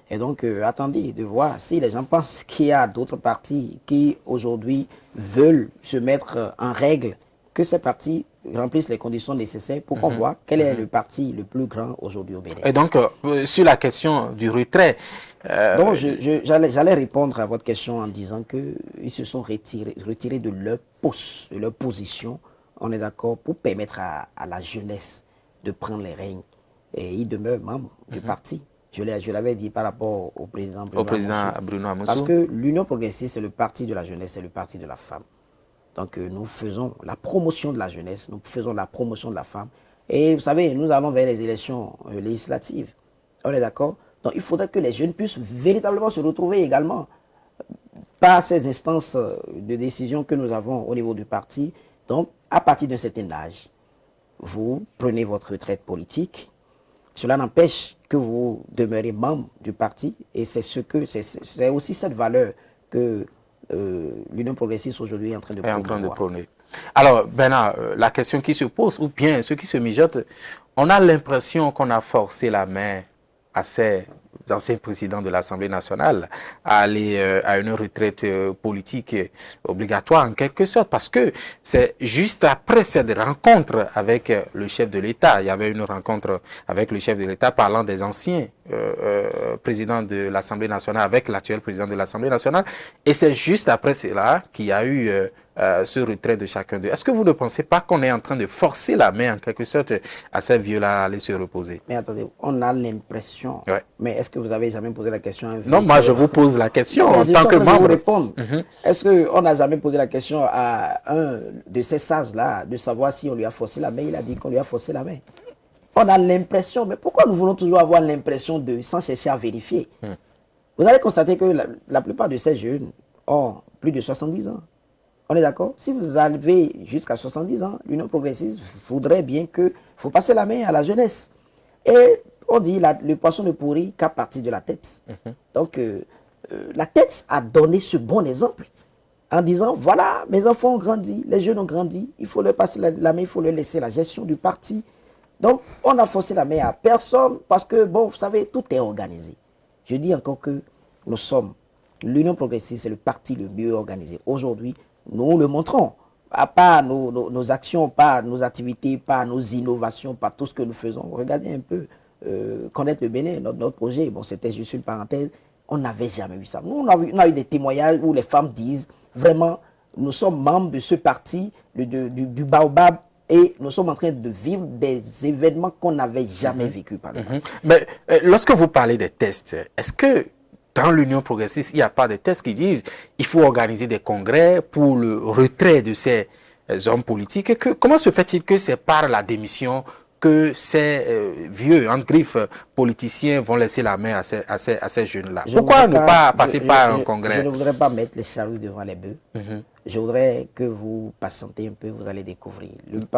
Et donc, attendez de voir si les gens pensent qu'il y a d'autres partis qui aujourd'hui veulent se mettre en règle, que ces partis remplissent les conditions nécessaires pour qu'on voit quel est le parti le plus grand aujourd'hui au Bénin. Et donc, sur la question du retrait... Donc, j'allais répondre à votre question en disant qu'ils se sont retirés de leur poste, de leur position, on est d'accord, pour permettre à la jeunesse de prendre les règnes. Et ils demeurent membres du parti. Je l'avais dit par rapport au président Bruno Amoussou. Parce que l'Union progressiste, c'est le parti de la jeunesse, c'est le parti de la femme. Donc nous faisons la promotion de la jeunesse, nous faisons la promotion de la femme. Et vous savez, nous allons vers les élections législatives. On est d'accord? Donc il faudrait que les jeunes puissent véritablement se retrouver également par ces instances de décision que nous avons au niveau du parti. Donc à partir d'un certain âge, vous prenez votre retraite politique. Cela n'empêche que vous demeurez membre du parti et c'est aussi cette valeur que l'Union progressiste aujourd'hui est en train de prôner. Alors, Bernard, la question qui se pose, ou bien ceux qui se mijotent, on a l'impression qu'on a forcé la main à ces anciens présidents de l'Assemblée nationale à aller à une retraite politique obligatoire en quelque sorte, parce que c'est juste après cette rencontre avec le chef de l'État, il y avait une rencontre avec le chef de l'État parlant des anciens présidents de l'Assemblée nationale avec l'actuel président de l'Assemblée nationale, et c'est juste après cela qu'il y a eu ce retrait de chacun d'eux. Est-ce que vous ne pensez pas qu'on est en train de forcer la main en quelque sorte à ces vieux-là à aller se reposer? Mais attendez, on a l'impression, mais est-ce que vous avez jamais posé la question à un vieux? Non, moi je vous pose la question en tant que membre. Répondre. Est-ce qu'on n'a jamais posé la question à un de ces sages-là de savoir si on lui a forcé la main? Il a dit qu'on lui a forcé la main. On a l'impression, mais pourquoi nous voulons toujours avoir l'impression de, sans chercher à vérifier? Vous allez constater que la plupart de ces jeunes ont plus de 70 ans. On est d'accord? Si vous arrivez jusqu'à 70 ans, l'Union progressiste voudrait bien que faut passer la main à la jeunesse. Et on dit le poisson ne pourrit qu'à partir de la tête. Donc, la tête a donné ce bon exemple en disant, voilà, mes enfants ont grandi, les jeunes ont grandi, il faut leur passer la main, il faut leur laisser la gestion du parti. Donc, on a forcé la main à personne parce que, bon, vous savez, tout est organisé. Je dis encore que nous sommes, l'Union progressiste, c'est le parti le mieux organisé. Aujourd'hui, nous le montrons. Pas nos actions, pas nos activités, pas nos innovations, pas tout ce que nous faisons. Regardez un peu, connaître le Bénin, notre projet, bon, c'était juste une parenthèse, on n'avait jamais eu ça. Nous, on a eu des témoignages où les femmes disent, vraiment, nous sommes membres de ce parti, du Baobab, et nous sommes en train de vivre des événements qu'on n'avait jamais vécu par le passé. Mais lorsque vous parlez des tests, est-ce que dans l'Union progressiste, il n'y a pas de tests qui disent qu'il faut organiser des congrès pour le retrait de ces hommes politiques? Comment se fait-il que c'est par la démission que ces vieux, en griffe, politiciens vont laisser la main à ces jeunes-là? Pourquoi ne pas passer par un congrès? Je ne voudrais pas mettre les charrues devant les bœufs. Je voudrais que vous patientez un peu, vous allez découvrir.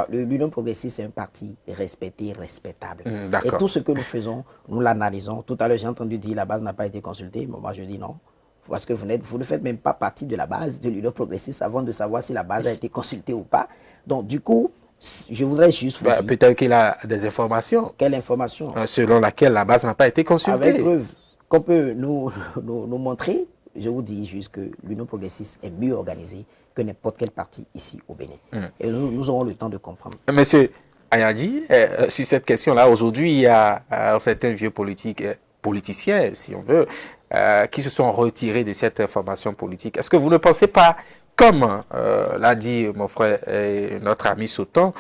L'Union progressiste, c'est un parti respecté, respectable. Et tout ce que nous faisons, nous l'analysons. Tout à l'heure, j'ai entendu dire que la base n'a pas été consultée. Mais moi, je dis non. Parce que vous ne faites même pas partie de la base de l'Union progressiste avant de savoir si la base a été consultée ou pas. Donc, du coup, je voudrais juste vous dire... Peut-être qu'il a des informations. Quelle information? Selon laquelle la base n'a pas été consultée. Avec preuve qu'on peut nous montrer. Je vous dis juste que l'Union progressiste est mieux organisée que n'importe quel parti ici au Bénin. Et nous aurons le temps de comprendre. Monsieur Ayadji, sur cette question-là, aujourd'hui, il y a certains vieux politiciens, si on veut, qui se sont retirés de cette formation politique. Est-ce que vous ne pensez pas, comme l'a dit mon frère et notre ami Sauton,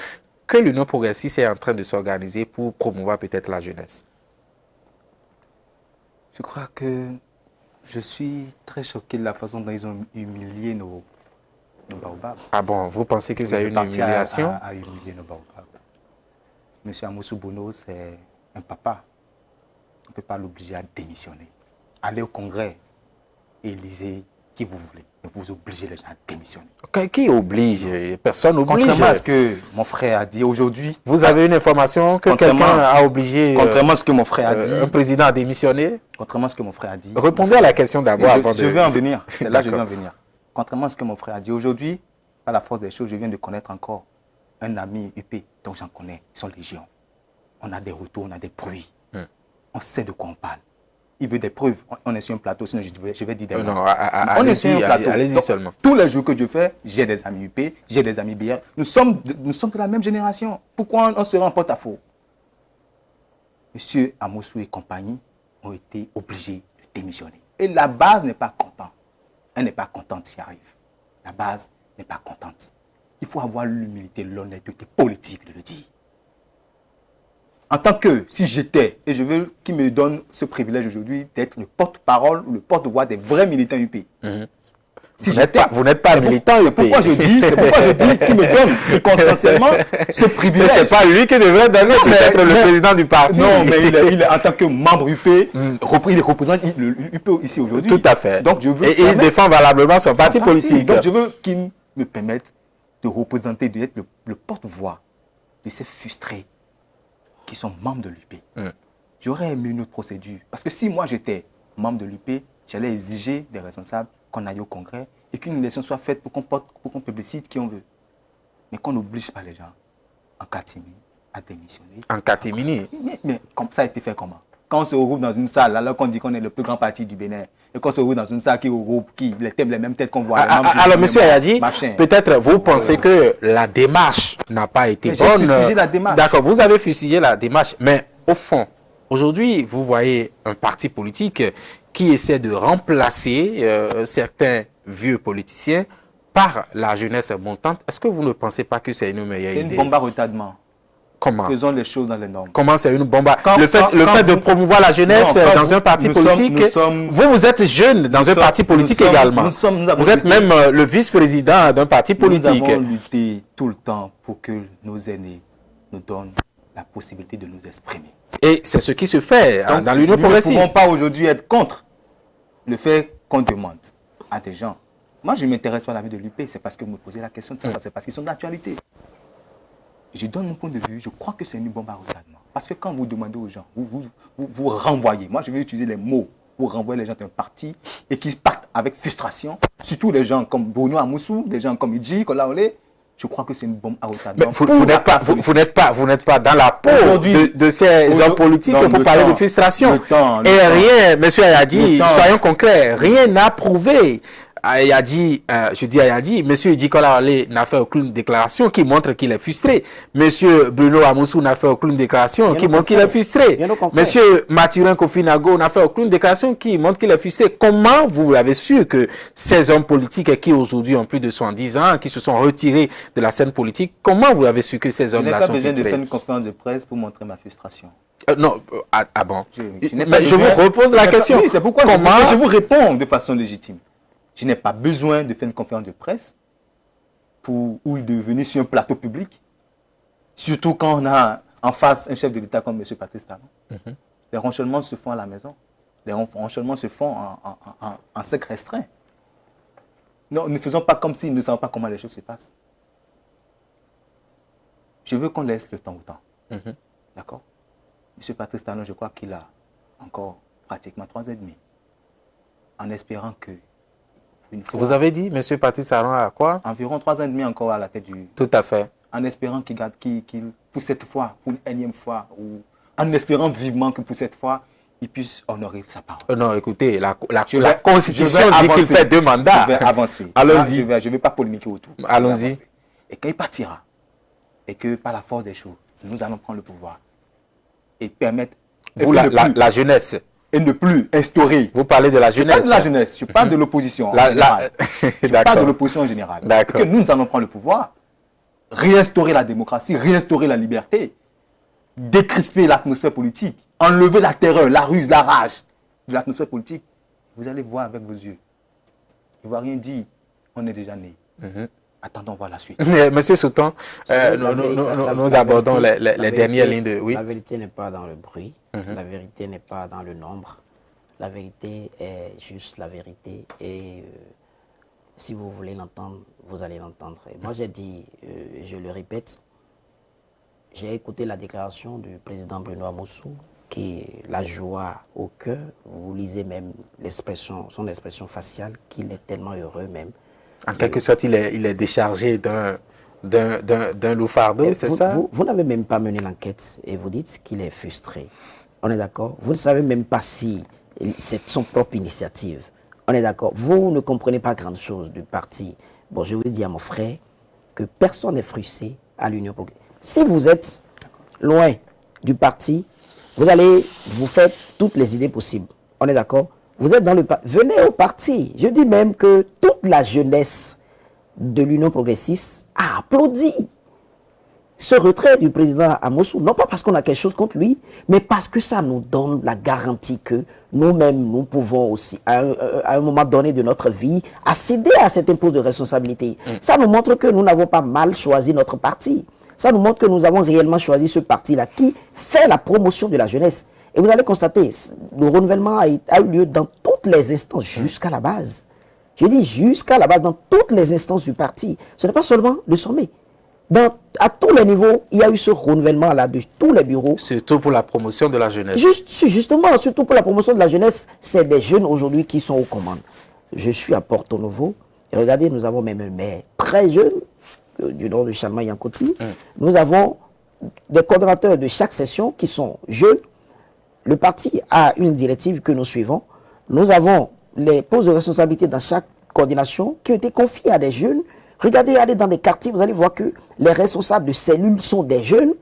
que l'Union progressiste est en train de s'organiser pour promouvoir peut-être la jeunesse? Je crois que je suis très choqué de la façon dont ils ont humilié nos baobabs. Ah bon, vous pensez que c'est une humiliation? À humilier nos baobabs. Monsieur Amosou Bono, c'est un papa. On ne peut pas l'obliger à démissionner. Allez au congrès et élisez qui vous voulez. Mais vous obligez les gens à démissionner. Qui oblige? Personne n'oblige. Contrairement à ce que mon frère a dit aujourd'hui. Vous avez une information que quelqu'un a obligé contrairement à ce que mon frère a dit, un président à démissionner? Contrairement à ce que mon frère a dit. Répondez à la question d'abord. Je vais en venir. C'est là que je vais en venir. Contrairement à ce que mon frère a dit aujourd'hui, à la force des choses, je viens de connaître encore un ami UP dont j'en connais. Ils sont légion. On a des retours, on a des bruits. On sait de quoi on parle. Il veut des preuves. On est sur un plateau, sinon je vais dire des non, on est sur un plateau. Allez-y seulement. Tous les jours que je fais, j'ai des amis UP, j'ai des amis BR. Nous sommes de la même génération. Pourquoi on se rend en porte-à-faux? Monsieur Amosou et compagnie ont été obligés de démissionner. Et la base n'est pas contente. Elle n'est pas contente, j'y arrive. La base n'est pas contente. Il faut avoir l'humilité, l'honnêteté politique de le dire. En tant que, si j'étais, et je veux qu'il me donne ce privilège aujourd'hui d'être le porte-parole ou le porte-voix des vrais militants UP. Si vous n'êtes pas militant UP. C'est pourquoi je dis qu'il me donne circonstanciellement ce privilège. Mais ce n'est pas lui qui devrait donner, peut-être le président du parti. Non, mais il est en tant que membre UP, il représente l'UP ici aujourd'hui. Tout à fait. Donc je veux et il défend valablement son parti politique. Donc je veux qu'il me permette de représenter, d'être le porte-voix de ces frustrés qui sont membres de l'UP. J'aurais aimé une autre procédure. Parce que si moi j'étais membre de l'UP, j'allais exiger des responsables qu'on aille au congrès et qu'une élection soit faite pour qu'on publicite qui on veut. Mais qu'on n'oblige pas les gens en catimini à démissionner. En catimini? Mais comme ça a été fait comment? Quand on se regroupe dans une salle, alors qu'on dit qu'on est le plus grand parti du Bénin, et qu'on se regroupe dans une salle qui regroupe les mêmes têtes qu'on voit. Alors, monsieur Ayadji, peut-être vous pensez que la démarche n'a pas été bonne. J'ai fustigé la démarche. D'accord, vous avez fustigé la démarche, mais au fond, aujourd'hui, vous voyez un parti politique qui essaie de remplacer certains vieux politiciens par la jeunesse montante. Est-ce que vous ne pensez pas que c'est une meilleure idée? C'est une bombe à retardement. Comment? Faisons les choses dans les normes. Comment c'est une bombe? Le fait de promouvoir la jeunesse dans un parti politique, vous êtes jeune dans un parti politique également. Vous êtes même le vice-président d'un parti politique. Nous avons lutté tout le temps pour que nos aînés nous donnent la possibilité de nous exprimer. Et c'est ce qui se fait dans l'Union progressiste. Nous ne pouvons pas aujourd'hui être contre le fait qu'on demande à des gens. Moi, je ne m'intéresse pas à la vie de l'UP, c'est parce que vous me posez la question de savoir, c'est parce qu'ils sont d'actualité. Je donne mon point de vue, je crois que c'est une bombe à retardement. Parce que quand vous demandez aux gens, vous renvoyez. Moi, je vais utiliser les mots pour renvoyer les gens d'un parti et qui partent avec frustration, surtout des gens comme Bruno Amoussou, des gens comme Idji, Kolaole. Je crois que c'est une bombe à retardement. Vous n'êtes pas dans la peau de ces hommes politiques pour parler de frustration. Rien, monsieur Ayadi, soyons concrets, rien n'a prouvé. Ayadi, je dis Ayadi, monsieur Idji Kolaole n'a fait aucune déclaration qui montre qu'il est frustré. Monsieur Bruno Amoussou n'a fait aucune déclaration qui montre qu'il est frustré. Monsieur Mathurin Kofi Nago n'a fait aucune déclaration qui montre qu'il est frustré. Comment vous avez su que ces hommes politiques qui aujourd'hui ont plus de 70 ans, qui se sont retirés de la scène politique, comment vous avez su que ces hommes-là sont frustrés? Je n'ai pas besoin de faire une conférence de presse pour montrer ma frustration. Non, bon. Mais je vous repose la question. Oui, c'est pourquoi je vous réponds de façon légitime. Je n'ai pas besoin de faire une conférence de presse ou de venir sur un plateau public, surtout quand on a en face un chef de l'État comme M. Patrice Talon. Les ronchonnements se font à la maison. Les ronchonnements se font en cercle restreint. Non, ne faisons pas comme s'ils ne savent pas comment les choses se passent. Je veux qu'on laisse le temps au temps. D'accord? M. Patrice Talon, je crois qu'il a encore pratiquement 3 ans et demi, en espérant que vous avez dit, M. Patrice Talon, à quoi? Environ 3 ans et demi encore à la tête du... Tout à fait. En espérant qu'il pour cette fois, pour une énième fois, ou en espérant vivement que pour cette fois, il puisse honorer sa parole. Non, écoutez, la Constitution dit qu'il fait 2 mandats. Je vais avancer. Allons-y. Je ne vais pas polémiquer autour. Allons-y. Et quand il partira, et que par la force des choses, nous allons prendre le pouvoir et permettre... Vous, la jeunesse. Et ne plus instaurer. Vous parlez de la jeunesse. Je parle de la jeunesse, je parle de l'opposition en général. Je parle de l'opposition en général. Que nous allons prendre le pouvoir, réinstaurer la démocratie, réinstaurer la liberté, décrisper l'atmosphère politique, enlever la terreur, la ruse, la rage de l'atmosphère politique. Vous allez voir avec vos yeux. Il ne va rien dire, on est déjà né. Attendons voir la suite. Monsieur Soutan, nous abordons les dernières lignes de... Oui. La vérité n'est pas dans le bruit, la vérité n'est pas dans le nombre. La vérité est juste la vérité et si vous voulez l'entendre, vous allez l'entendre. Moi j'ai dit, je le répète, j'ai écouté la déclaration du président Bruno Amoussou qui la joie au cœur. Vous lisez même son expression faciale qu'il est tellement heureux même. En quelque sorte, il est déchargé d'un loup fardeau, c'est ça? Vous n'avez même pas mené l'enquête et vous dites qu'il est frustré. On est d'accord? Vous ne savez même pas si c'est son propre initiative. On est d'accord? Vous ne comprenez pas grand chose du parti. Bon, je vous dis à mon frère que personne n'est frustré à l'Union progressiste. Si vous êtes loin du parti, vous allez vous faire toutes les idées possibles. On est d'accord? Vous êtes dans le parti. Venez au parti. Je dis même que toute la jeunesse de l'Union progressiste a applaudi ce retrait du président Amoussou. Non pas parce qu'on a quelque chose contre lui, mais parce que ça nous donne la garantie que nous-mêmes, nous pouvons aussi, à un moment donné de notre vie, accéder à cet impôt de responsabilité. Ça nous montre que nous n'avons pas mal choisi notre parti. Ça nous montre que nous avons réellement choisi ce parti-là qui fait la promotion de la jeunesse. Et vous allez constater, le renouvellement a eu lieu dans toutes les instances, jusqu'à la base. Je dis jusqu'à la base, dans toutes les instances du parti. Ce n'est pas seulement le sommet. À tous les niveaux, il y a eu ce renouvellement-là de tous les bureaux. Surtout pour la promotion de la jeunesse. Justement, surtout pour la promotion de la jeunesse, c'est des jeunes aujourd'hui qui sont aux commandes. Je suis à Porto Novo. Et regardez, nous avons même un maire très jeune, du nom de Chalma Yankoti. Nous avons des coordonnateurs de chaque session qui sont jeunes. Le parti a une directive que nous suivons. Nous avons les postes de responsabilité dans chaque coordination qui ont été confiés à des jeunes. Regardez, allez dans les quartiers, vous allez voir que les responsables de cellules sont des jeunes.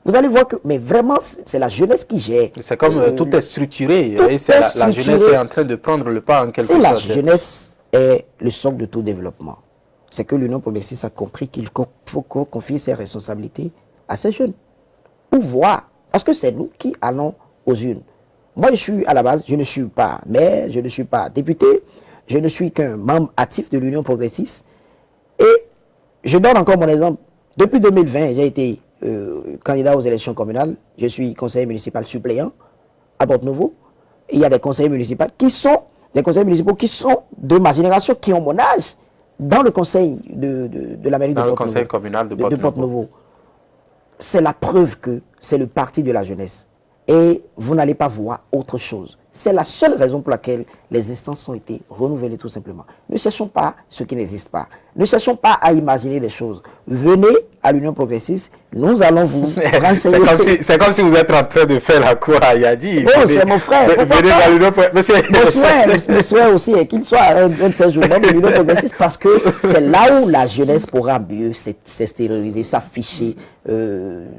Vous allez voir que, mais vraiment, c'est la jeunesse qui gère. C'est comme tout est structuré. La jeunesse est en train de prendre le pas en quelque sorte. La jeunesse est le socle de tout développement. C'est que l'Union progressiste a compris qu'il faut confier ses responsabilités à ces jeunes. Pour voir. Parce que c'est nous qui allons aux urnes. Moi, je suis à la base, je ne suis pas maire, je ne suis pas député, je ne suis qu'un membre actif de l'Union progressiste. Et je donne encore mon exemple. Depuis 2020, j'ai été candidat aux élections communales. Je suis conseiller municipal suppléant à Porto Novo. Il y a des conseillers municipaux qui sont de ma génération, qui ont mon âge, dans le conseil de la mairie de Porto Novo. Dans le conseil communal de Porto Novo. C'est la preuve que c'est le parti de la jeunesse. Et vous n'allez pas voir autre chose. C'est la seule raison pour laquelle les instances ont été renouvelées tout simplement. Ne cherchons pas ce qui n'existe pas. Ne cherchons pas à imaginer des choses. Venez à l'Union progressiste, nous allons vous renseigner. C'est comme si vous êtes en train de faire la cour à Yadi. Oh, c'est mon frère. Venez à l'Union progressiste. Mon souhait aussi est qu'il soit un de ces jours de l'Union progressiste parce que c'est là où la jeunesse pourra mieux s'extérioriser, s'afficher,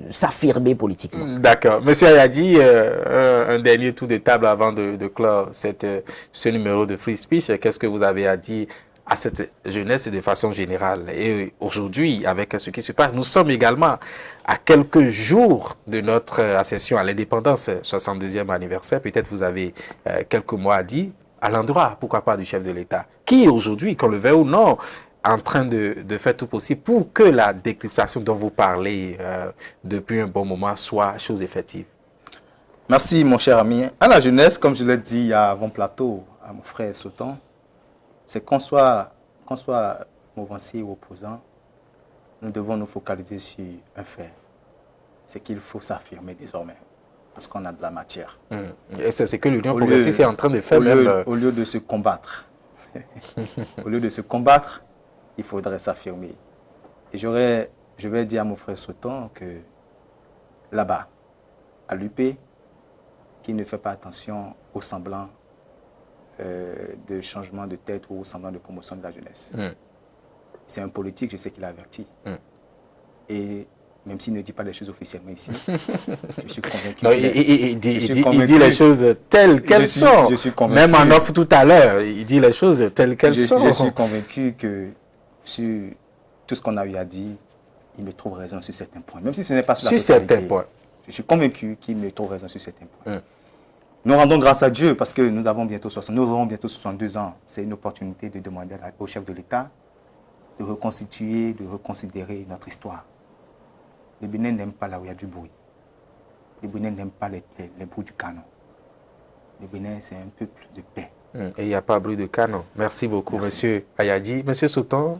s'affirmer politiquement. D'accord. Monsieur Ayadi, un dernier tour de table avant de clore ce numéro de Free Speech. Qu'est-ce que vous avez à dire à cette jeunesse de façon générale? Et aujourd'hui, avec ce qui se passe, nous sommes également à quelques jours de notre accession à l'indépendance, 62e anniversaire. Peut-être vous avez quelques mots à dire à l'endroit, pourquoi pas, du chef de l'État, qui aujourd'hui, qu'on le veuille ou non, est en train de faire tout possible pour que la décryptation dont vous parlez depuis un bon moment soit chose effective. Merci, mon cher ami. À la jeunesse, comme je l'ai dit avant plateau, à mon frère Sauton, c'est qu'on soit mouvancier ou opposant, nous devons nous focaliser sur un fait. C'est qu'il faut s'affirmer désormais, parce qu'on a de la matière. Et c'est ce que l'Union progressiste est en train de faire. Au lieu de se combattre, au lieu de se combattre, il faudrait s'affirmer. Et je vais dire à mon frère Sauton que là-bas, à l'UP, qu'il ne fait pas attention aux semblants de changement de tête ou au semblant de promotion de la jeunesse. C'est un politique, je sais qu'il a averti. Et même s'il ne dit pas les choses officiellement ici, je suis convaincu. Non, il dit les choses telles qu'elles sont. Même en offre tout à l'heure, il dit les choses telles qu'elles sont. Je suis convaincu que sur tout ce qu'on a eu à dire, il me trouve raison sur certains points. Même si ce n'est pas sur la totalité, certains points. Je suis convaincu qu'il me trouve raison sur certains points. Nous rendons grâce à Dieu parce que nous aurons bientôt 62 ans. C'est une opportunité de demander au chef de l'État de reconstituer, de reconsidérer notre histoire. Les Bénins n'aiment pas là où il y a du bruit. Les Bénins n'aiment pas les bruits du canon. Les Bénins, c'est un peuple de paix. Et il n'y a pas bruit de canon. Merci beaucoup, Monsieur Ayadi. Monsieur Sauton,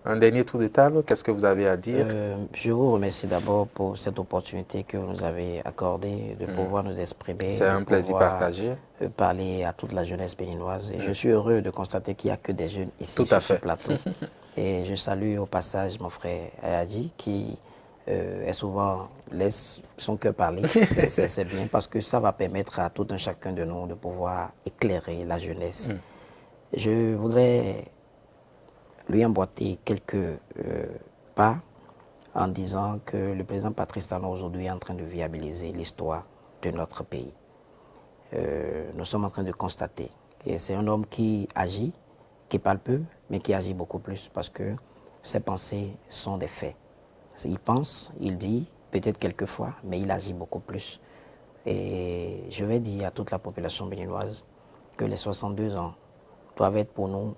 un dernier tour de table, qu'est-ce que vous avez à dire? Je vous remercie d'abord pour cette opportunité que vous nous avez accordée de pouvoir nous exprimer. C'est un plaisir partagé. Parler à toute la jeunesse béninoise. Et je suis heureux de constater qu'il n'y a que des jeunes ici sur ce plateau. Et je salue au passage mon frère Ayadi qui est souvent laisse son cœur parler. C'est bien parce que ça va permettre à tout un chacun de nous de pouvoir éclairer la jeunesse. Je voudrais lui emboîter quelques pas en disant que le président Patrice Talon aujourd'hui est en train de viabiliser l'histoire de notre pays. Nous sommes en train de constater. Et c'est un homme qui agit, qui parle peu, mais qui agit beaucoup plus parce que ses pensées sont des faits. Il pense, il dit, peut-être quelquefois, mais il agit beaucoup plus. Et je vais dire à toute la population béninoise que les 62 ans doivent être pour nous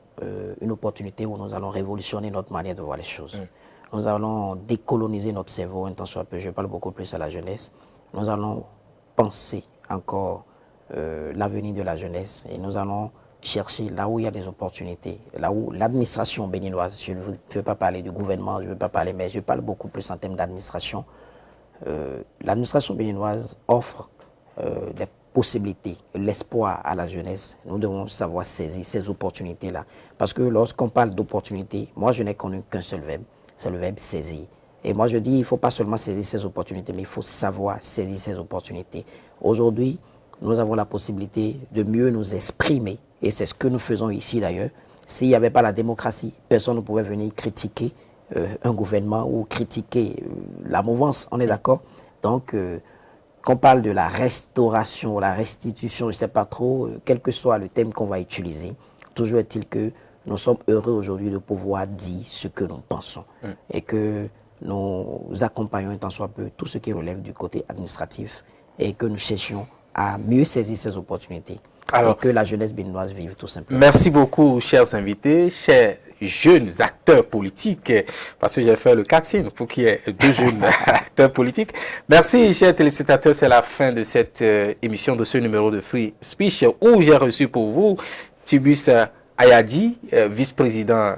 une opportunité où nous allons révolutionner notre manière de voir les choses. Nous allons décoloniser notre cerveau, un tant soit peu. Je parle beaucoup plus à la jeunesse. Nous allons penser encore l'avenir de la jeunesse et nous allons chercher là où il y a des opportunités, là où l'administration béninoise, je ne veux pas parler du gouvernement, je ne veux pas parler, mais je parle beaucoup plus en termes d'administration. L'administration béninoise offre des possibilités, l'espoir à la jeunesse. Nous devons savoir saisir ces opportunités-là. Parce que lorsqu'on parle d'opportunités, moi je n'ai connu qu'un seul verbe, c'est le verbe saisir. Et moi je dis, il ne faut pas seulement saisir ces opportunités, mais il faut savoir saisir ces opportunités. Aujourd'hui, nous avons la possibilité de mieux nous exprimer. Et c'est ce que nous faisons ici d'ailleurs. S'il n'y avait pas la démocratie, personne ne pouvait venir critiquer un gouvernement ou critiquer la mouvance, on est d'accord? Donc, qu'on parle de la restauration, la restitution, je ne sais pas trop, quel que soit le thème qu'on va utiliser, toujours est-il que nous sommes heureux aujourd'hui de pouvoir dire ce que nous pensons et que nous accompagnons tant soit peu tout ce qui relève du côté administratif et que nous cherchions à mieux saisir ces opportunités. Alors, et que la jeunesse béninoise vive tout simplement. Merci beaucoup, chers invités, chers jeunes acteurs politiques, parce que j'ai fait le casting pour qu'il y ait 2 jeunes acteurs politiques. Merci, chers téléspectateurs, c'est la fin de cette émission, de ce numéro de Free Speech, où j'ai reçu pour vous Tibus Ayadi, vice-président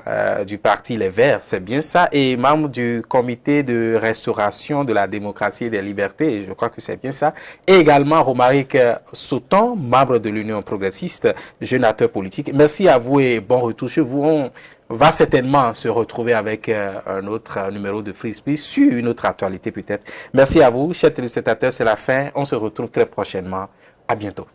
du parti Les Verts, c'est bien ça, et membre du comité de restauration de la démocratie et des libertés, je crois que c'est bien ça, et également Romaric Sauton, membre de l'Union progressiste, jeune acteur politique. Merci à vous et bon retour chez vous. On va certainement se retrouver avec un autre numéro de Free Speech sur une autre actualité peut-être. Merci à vous, chers téléspectateurs, c'est la fin. On se retrouve très prochainement. À bientôt.